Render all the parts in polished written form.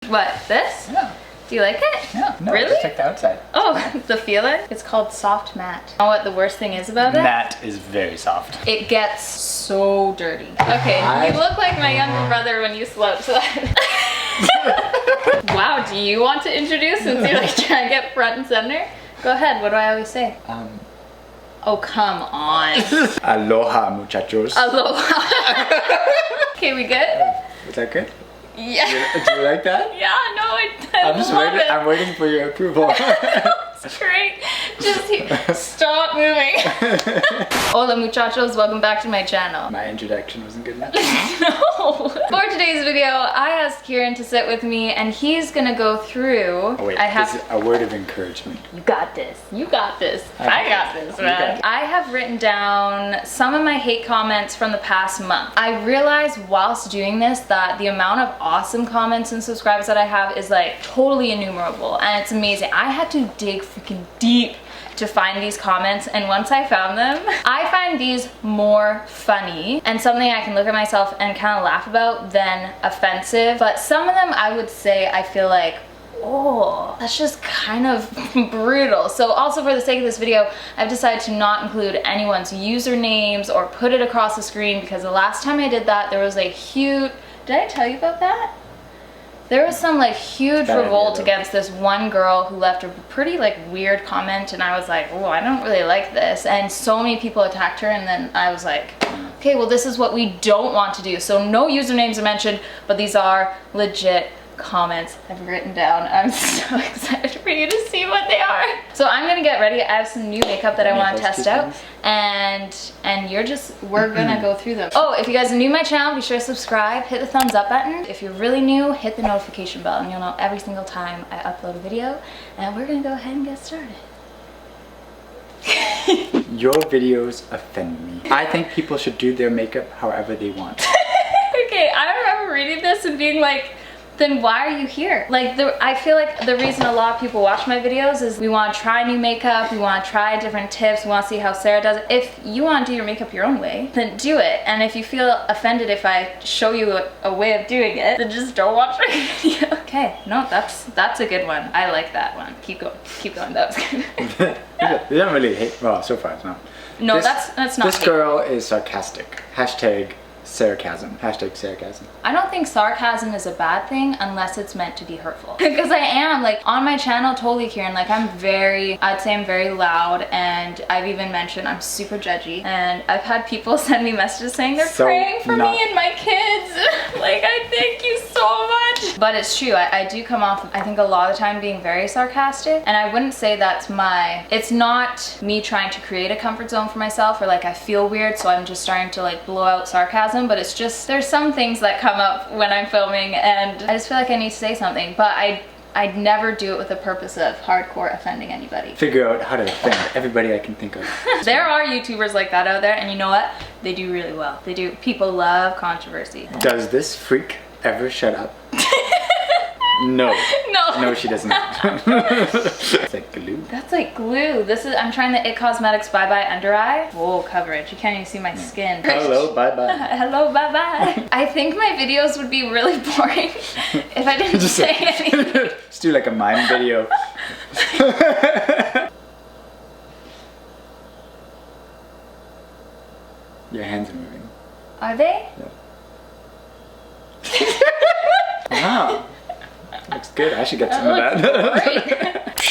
What, this? Yeah. Do you like it? Yeah. No, Really? just check the outside. Oh, the feeling? It's called soft matte. You know what the worst thing is about it? Matte is very soft. It gets so dirty. Okay, you look like my younger brother when you slouch that. Wow, do you want to introduce since you're like trying to get front and center? Go ahead, what do I always say? Oh, come on. Aloha, muchachos. Aloha. Okay, we good? Is that good? Yeah. Do you like that? Yeah, no, I I'm just love waiting. it. I'm waiting for your approval. It's great. Just stop moving. Hola muchachos, welcome back to my channel. My introduction wasn't good enough. No. For today's video, I asked Kieran to sit with me and he's gonna go through. Oh wait, this is a word of encouragement. You got this. You got this. I got this, man. I have written down some of my hate comments from the past month. I realized whilst doing this that the amount of awesome comments and subscribers that I have is like totally innumerable and it's amazing. I had to dig freaking deep to find these comments, and once I found them, I find these more funny and something I can look at myself and kind of laugh about than offensive. But some of them I would say I feel like, oh, that's just kind of brutal. So also for the sake of this video, I've decided to not include anyone's usernames or put it across the screen because the last time I did that, there was a huge, did I tell you about that? There was some like huge revolt against this one girl who left a pretty like weird comment and I was like, oh, I don't really like this. And so many people attacked her and then I was like, okay, well this is what we don't want to do. So no usernames are mentioned, but these are legit comments I've written down. I'm so excited for you to see what they are. So I'm gonna get ready. I have some new makeup that I want to test out and we're gonna go through them. Oh, if you guys are new to my channel, be sure to subscribe, hit the thumbs up button. If you're really new, hit the notification bell and you'll know every single time I upload a video. And we're gonna go ahead and get started. Your videos offend me. I think people should do their makeup however they want. Okay, I remember reading this and being like, then why are you here? Like, I feel like the reason a lot of people watch my videos is we want to try new makeup, we want to try different tips, we want to see how Sarah does it. If you want to do your makeup your own way, then do it. And if you feel offended if I show you a way of doing it, then just don't watch my video. Okay, no, that's a good one. I like that one. Keep going, that was good. You don't really hate, well, so far it's not. No, that's not This hate. girl is sarcastic. Hashtag sarcasm. Hashtag sarcasm. I don't think sarcasm is a bad thing unless it's meant to be hurtful. Because I am, like, on my channel, totally Kieran, like I'd say I'm very loud and I've even mentioned I'm super judgy and I've had people send me messages saying they're praying for me and my kids. Like, I thank you so much. But it's true, I do come off, I think a lot of the time being very sarcastic and I wouldn't say it's not me trying to create a comfort zone for myself or like I feel weird so I'm just starting to like blow out sarcasm. But it's just, there's some things that come up when I'm filming and I just feel like I need to say something, but I'd never do it with the purpose of hardcore offending anybody. Figure out how to offend everybody I can think of. There are YouTubers like that out there and you know what? They do really well. They do. People love controversy. Does this freak ever shut up? No. No, she does not. It's like glue. That's like glue. I'm trying the It Cosmetics Bye Bye Under Eye. Full coverage. You can't even see my skin. Hello, bye bye. Hello, bye bye. I think my videos would be really boring if I didn't just say anything. Just do like a mime video. Your hands are moving. Are they? Yeah. Wow. Looks good. I should get some of that.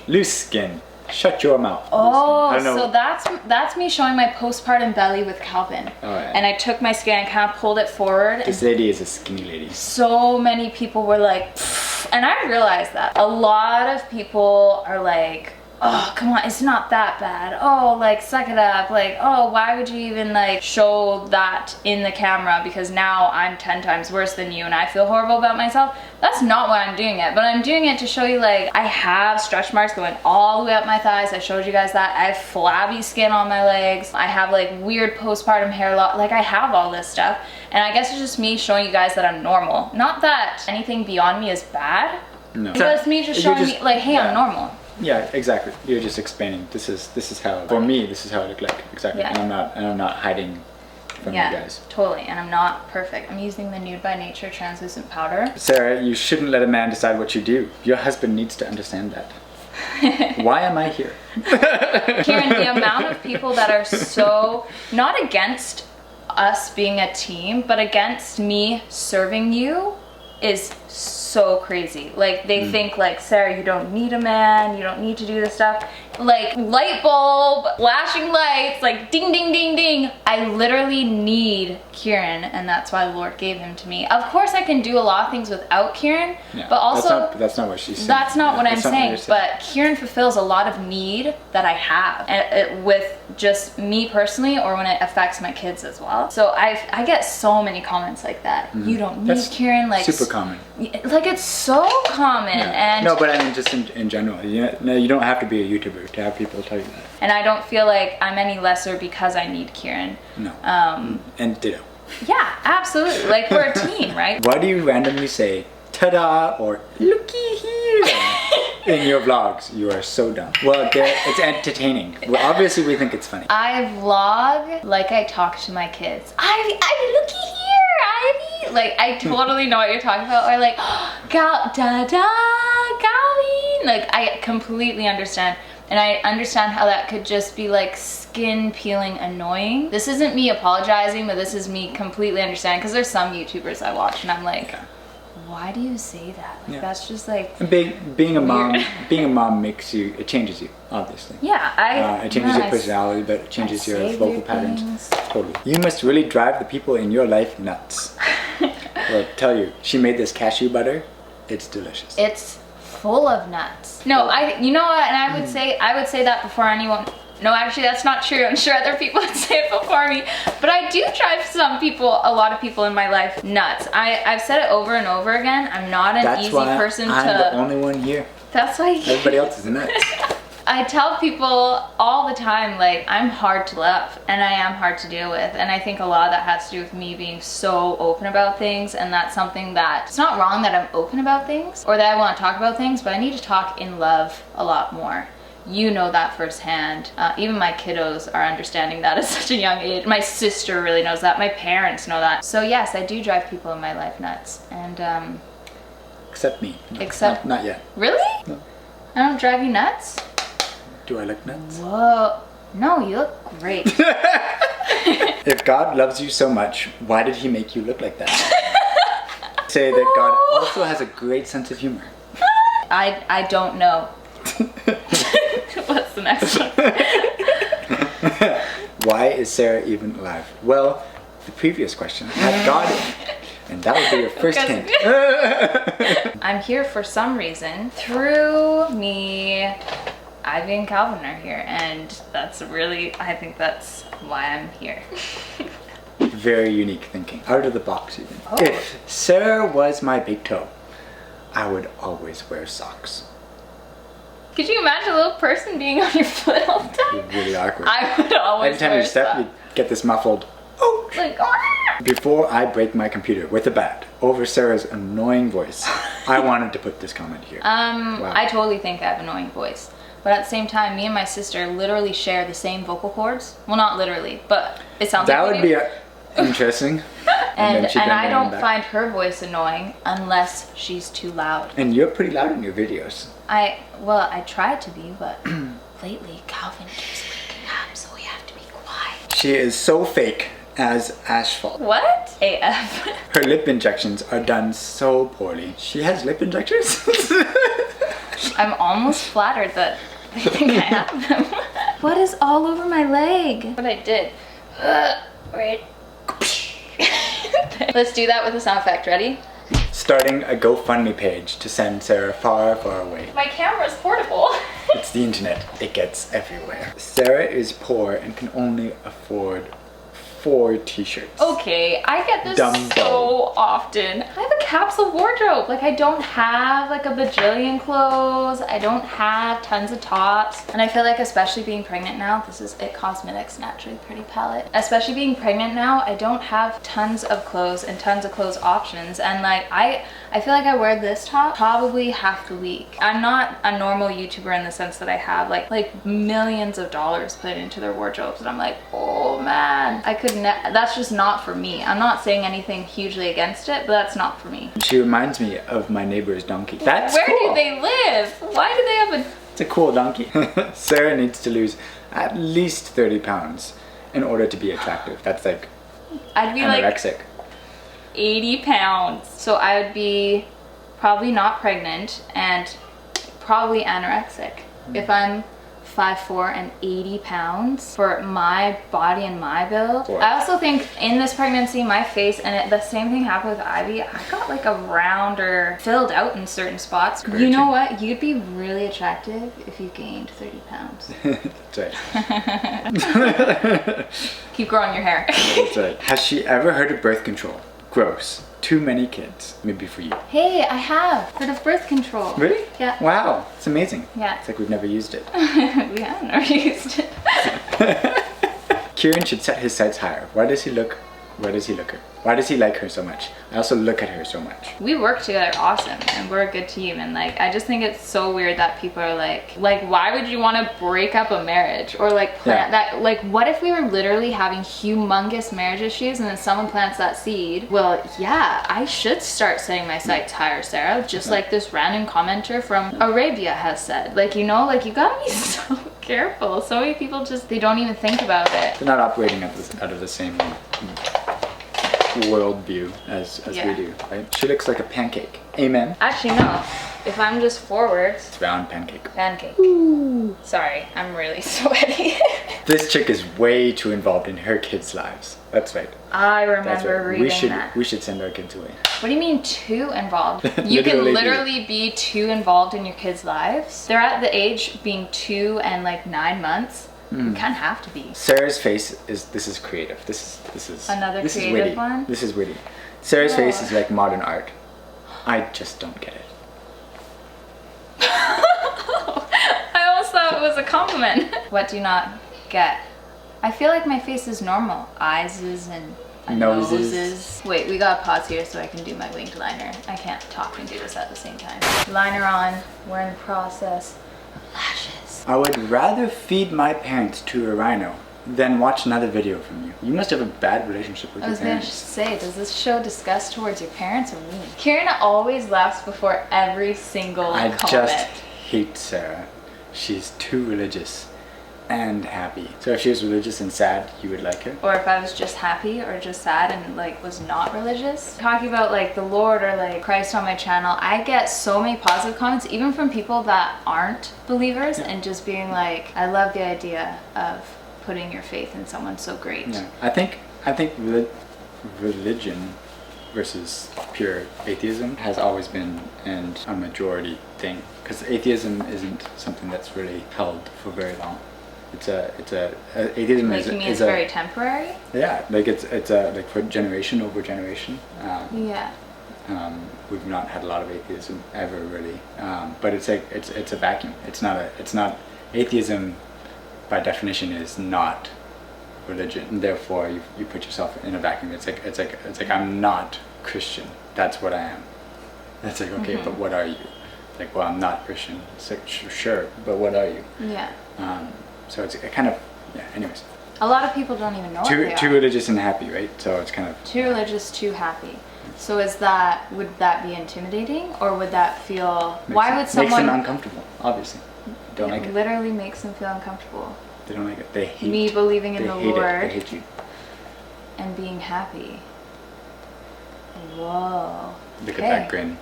Loose skin. Shut your mouth. Oh, so that's me showing my postpartum belly with Calvin. Oh, yeah. And I took my skin and kind of pulled it forward. This lady is a skinny lady. So many people were like, pfft. And I realized that. A lot of people are like, oh, come on, it's not that bad. Oh, like, suck it up. Like, oh, why would you even, like, show that in the camera? Because now I'm 10 times worse than you and I feel horrible about myself. That's not why I'm doing it. But I'm doing it to show you, like, I have stretch marks going all the way up my thighs. I showed you guys that. I have flabby skin on my legs. I have, like, weird postpartum hair loss. Like, I have all this stuff. And I guess it's just me showing you guys that I'm normal. Not that anything beyond me is bad. No. But it's me just showing me, like, hey, I'm normal. Yeah, exactly. You're just explaining. This is how, for me, this is how I look like. Exactly. Yeah. And I'm not hiding from you guys. Totally. And I'm not perfect. I'm using the Nude by Nature translucent powder. Sarah, you shouldn't let a man decide what you do. Your husband needs to understand that. Why am I here? Kieran, the amount of people that are so, not against us being a team, but against me serving you is so crazy. Like, they think like, Sarah, you don't need a man, you don't need to do this stuff. Like, light bulb, flashing lights, like ding, ding, ding, ding. I literally need Kieran, and that's why the Lord gave him to me. Of course, I can do a lot of things without Kieran, but also that's not what she's saying. That's not what I'm saying. But Kieran fulfills a lot of need that I have, and with just me personally, or when it affects my kids as well. So I get so many comments like that. You don't need Kieran, like super common. Like, it's so common. And no, but I mean, just in general, you don't have to be a YouTuber to have people tell you that. And I don't feel like I'm any lesser because I need Kieran. No. And ditto. Yeah, absolutely. Like, we're a team, right? Why do you randomly say "ta-da" or "looky here" in your vlogs? You are so dumb. Well, it's entertaining. Well, obviously, we think it's funny. I vlog like I talk to my kids. Ivy, looky here, Ivy. Like, I totally know what you're talking about. Or like, da-da, Gally. Like, I completely understand. And I understand how that could just be like skin peeling annoying. This isn't me apologizing, but this is me completely understanding, because there's some YouTubers I watch and I'm like, why do you say that? Like, that's just like... Being a mom makes you, it changes you, obviously. Yeah, it changes your personality, but it changes your vocal patterns. Totally. You must really drive the people in your life nuts. Well, tell you, she made this cashew butter. It's delicious. It's full of nuts. No, you know what? And I would say that before anyone. No, actually, that's not true. I'm sure other people would say it before me. But I do drive a lot of people in my life nuts. I've said it over and over again. I'm not an easy person to. I'm the only one here. That's why. Everybody else is nuts. I tell people all the time, like, I'm hard to love and I am hard to deal with. And I think a lot of that has to do with me being so open about things. And that's something that, it's not wrong that I'm open about things or that I want to talk about things, but I need to talk in love a lot more. You know that firsthand. Even my kiddos are understanding that at such a young age. My sister really knows that. My parents know that. So yes, I do drive people in my life nuts. And except me. No, except not yet. Really? No. I don't drive you nuts? Do I look nuts? Whoa. No, you look great. If God loves you so much, why did he make you look like that? Say that God also has a great sense of humor. I don't know. What's the next one? Why is Sarah even alive? Well, the previous question had God in it, and that would be your first hint. I'm here for some reason. Through me, Ivy and Calvin are here, and that's really, I think that's why I'm here. Very unique thinking. Out of the box even. Oh. If Sarah was my big toe, I would always wear socks. Could you imagine a little person being on your foot all the time? It'd be really awkward. I would always Every time you step, you get this muffled. Oh! Like, Before I break my computer with a bat over Sarah's annoying voice, I wanted to put this comment here. Wow. I totally think I have an annoying voice. But at the same time, me and my sister literally share the same vocal cords. Well, not literally, but it sounds that like would be interesting. and I don't find her voice annoying unless she's too loud. And you're pretty loud in your videos. Well, I try to be, but lately Calvin keeps waking up, so we have to be quiet. She is so fake as asphalt. What? AF. Her lip injections are done so poorly. She has lip injectors? I'm almost flattered that I think I have them. What is all over my leg? What I did. Wait. Let's do that with a sound effect. Ready? Starting a GoFundMe page to send Sarah far, far away. My camera's portable. It's the internet. It gets everywhere. Sarah is poor and can only afford 4 t-shirts. Okay, I get this so often. I have a capsule wardrobe. Like, I don't have like a bajillion clothes. I don't have tons of tops. And I feel like, especially being pregnant now, this is It Cosmetics Naturally Pretty palette. Especially being pregnant now, I don't have tons of clothes and tons of clothes options. And like, I I feel like I wear this top probably half the week. I'm not a normal YouTuber in the sense that I have like millions of dollars put into their wardrobes, and I'm like, oh man, I could that's just not for me. I'm not saying anything hugely against it, but that's not for me. She reminds me of my neighbor's donkey. That's Where cool. do they live? Why do they have a... It's a cool donkey. Sarah needs to lose at least 30 pounds in order to be attractive. That's like I'd be anorexic. like 80 pounds. So I would be probably not pregnant and probably anorexic. If I'm 5'4" and 80 pounds for my body and my build. I also think in this pregnancy, my face, and the same thing happened with Ivy, I got like a rounder, filled out in certain spots. You know what? You'd be really attractive if you gained 30 pounds. That's right. Keep growing your hair. That's right. Has she ever heard of birth control? Gross. Too many kids. Maybe for you. Hey, I have heard of birth control. Really? Yeah. Wow. It's amazing. Yeah. It's like we've never used it. We have never used it. Kieran should set his sights higher. Why does he look her? Why does he like her so much? I also look at her so much. We work together awesome, and we're a good team, and like I just think it's so weird that people are like why would you want to break up a marriage or like plant that? Like, what if we were literally having humongous marriage issues and then someone plants that seed? Well, yeah, I should start setting my sights higher, Sarah, just like this random commenter from Arabia has said. Like, you know, like you gotta be so careful. So many people just, they don't even think about it. They're not operating out of the same world view as we do, right? She looks like a pancake. Amen. Actually, no. If I'm just forwards, it's round pancake. Pancake. Ooh. Sorry, I'm really sweaty. This chick is way too involved in her kids' lives. That's right. I remember reading that. We should send our kids away. What do you mean too involved? You can literally be too involved in your kids' lives. They're at the age being 2 and like 9 months. You can't have to be. Sarah's face this is creative. This is another this creative is witty. one. This is witty. Sarah's face is like modern art. I just don't get it. I almost thought it was a compliment. What do you not get? I feel like my face is normal. Eyeses and noses. Wait, we got to pause here so I can do my winged liner. I can't talk and do this at the same time. Liner on. We're in the process. Lashes. I would rather feed my parents to a rhino than watch another video from you. You must have a bad relationship with your parents. I was gonna say, does this show disgust towards your parents or me? Kieran always laughs before every single comment. I just hate Sarah. She's too religious and happy. So if she was religious and sad, you would like her? Or if I was just happy or just sad and like was not religious. Talking about like the Lord or like Christ on my channel, I get so many positive comments even from people that aren't believers and just being like, I love the idea of putting your faith in someone so great. Yeah. I think religion versus pure atheism has always been a majority thing, because atheism isn't something that's really held for very long. Atheism like, you mean it's very temporary? Yeah, like it's like for generation over generation. We've not had a lot of atheism ever really, but it's like it's a vacuum. It's not atheism by definition is not religion, and therefore you put yourself in a vacuum. It's like I'm not Christian. That's what I am. That's like, okay, but what are you? Like, well, I'm not Christian. It's like, sure, but what are you? Yeah. So it's kind of, yeah, anyways. A lot of people don't even know what they are. Too religious and happy, right? So it's kind of... Too religious, too happy. So would that be intimidating, or would that feel... Why would someone... Makes them uncomfortable, obviously. Don't like it. Literally makes them feel uncomfortable. They don't like it. They hate me believing in the Lord. They hate you. And being happy. Whoa. Look at that grin.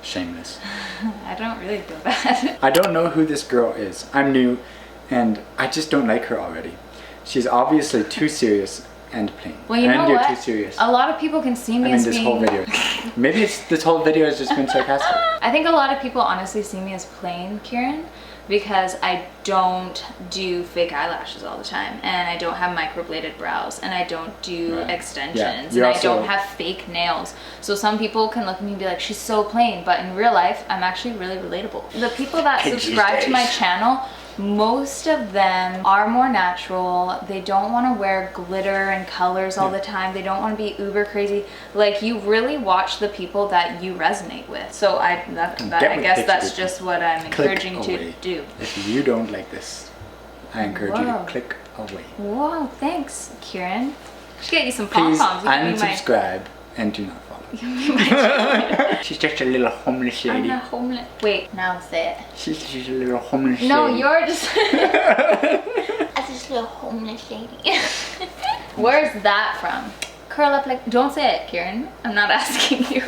Shameless. I don't really feel bad. I don't know who this girl is. I'm new, and I just don't like her already. She's obviously too serious and plain. Well, you know you're what? Too serious. A lot of people can see me as this being... whole video. Maybe this whole video has just been sarcastic. I think a lot of people honestly see me as plain, Kieran, because I don't do fake eyelashes all the time, and I don't have microbladed brows, and I don't do extensions, and I don't have fake nails. So some people can look at me and be like, she's so plain, but in real life, I'm actually really relatable. The people that subscribe to my channel most of them are more natural. They don't want to wear glitter and colors all the time. They don't want to be uber crazy. Like, you really watch the people that you resonate with. So I guess that's just what I'm encouraging to do. If you don't like this, I encourage you to click away. Whoa, thanks, Kieran. Should get you some Please pom-poms. unsubscribe and do not follow. She's just a little homeless lady. I'm not homeless. Wait, now say it. She's just a little homeless lady. No, you're just... I'm just a little homeless lady. Where's that from? Curl up like... Don't say it, Kieran. I'm not asking you.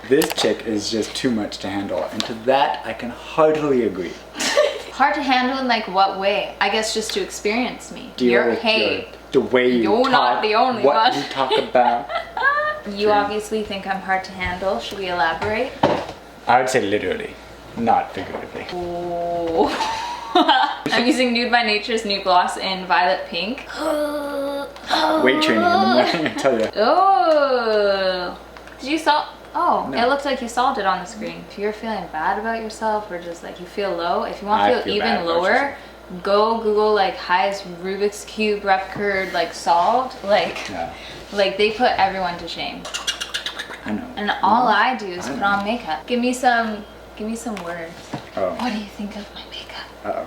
This chick is just too much to handle, and to that I can heartily agree. Hard to handle in like what way? I guess just to experience me. The way you You're talk, not the only what one. you talk about. You obviously think I'm hard to handle. Should we elaborate? I would say literally, not figuratively. Oh. I'm using Nude by Nature's new gloss in violet pink. Weight training in the morning, I tell you. Oh. Did you solve? Oh, No. It looks like you solved it on the screen. If you're feeling bad about yourself or just like you feel low, if you want to feel even lower, go Google like highest Rubik's Cube record like solved. Like they put everyone to shame. I know. And all I do is put on makeup. Give me some words. Oh. What do you think of my makeup? Uh-oh.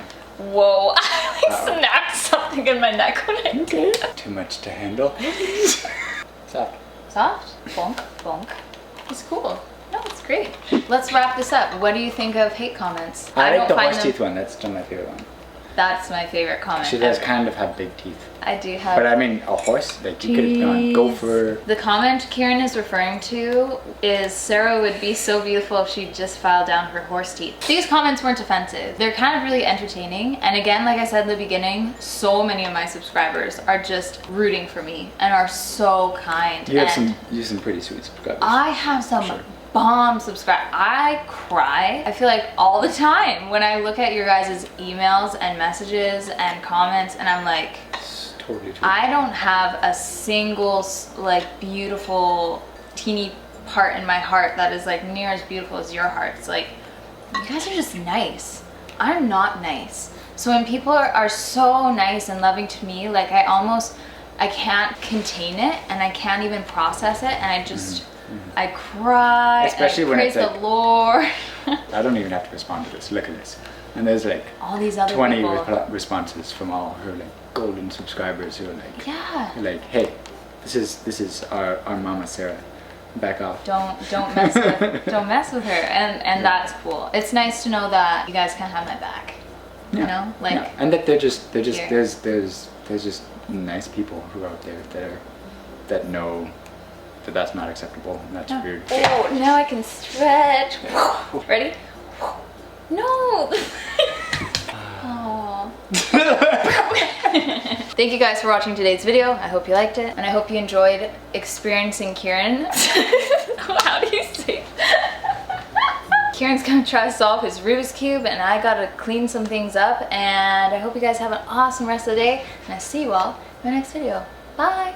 Whoa, I like snapped something in my neck when I did. Too much to handle. Soft. Soft? Bonk, bonk. It's cool. No, it's great. Let's wrap this up. What do you think of hate comments? I like don't the find horse teeth one. That's still my favorite one. That's my favorite comment. She does ever. kind of have big teeth. I do have. But I mean, a horse, like you could have gone gopher. The comment Kieran is referring to is Sarah would be so beautiful if she just filed down her horse teeth. These comments weren't offensive. They're kind of really entertaining. And again, like I said in the beginning, so many of my subscribers are just rooting for me and are so kind. You have some pretty sweet subscribers. I have some bomb subscribe. I cry, I feel like all the time when I look at your guys' emails and messages and comments, and I'm like, It's totally true. I don't have a single like beautiful teeny part in my heart that is like near as beautiful as your heart. It's like, you guys are just nice. I'm not nice. So when people are so nice and loving to me, like I can't contain it and I can't even process it, and I just I cry. Especially and when praise it's like, the Lord. I don't even have to respond to this. Look at this. And there's like All these other 20 people. responses from all her like golden subscribers who are like, Yeah. like, hey, this is our mama Sarah. Back off. Don't mess with her, and that's cool. It's nice to know that you guys can have my back. You know, like, and that they're just here. there's just nice people who are out there that know that that's not acceptable and that's weird. Oh, now I can stretch. Ready? No. Aw. Thank you guys for watching today's video. I hope you liked it, and I hope you enjoyed experiencing Kieran. How do you say? Kieran's gonna try to solve his Rubik's Cube, and I gotta clean some things up, and I hope you guys have an awesome rest of the day, and I see you all in my next video. Bye!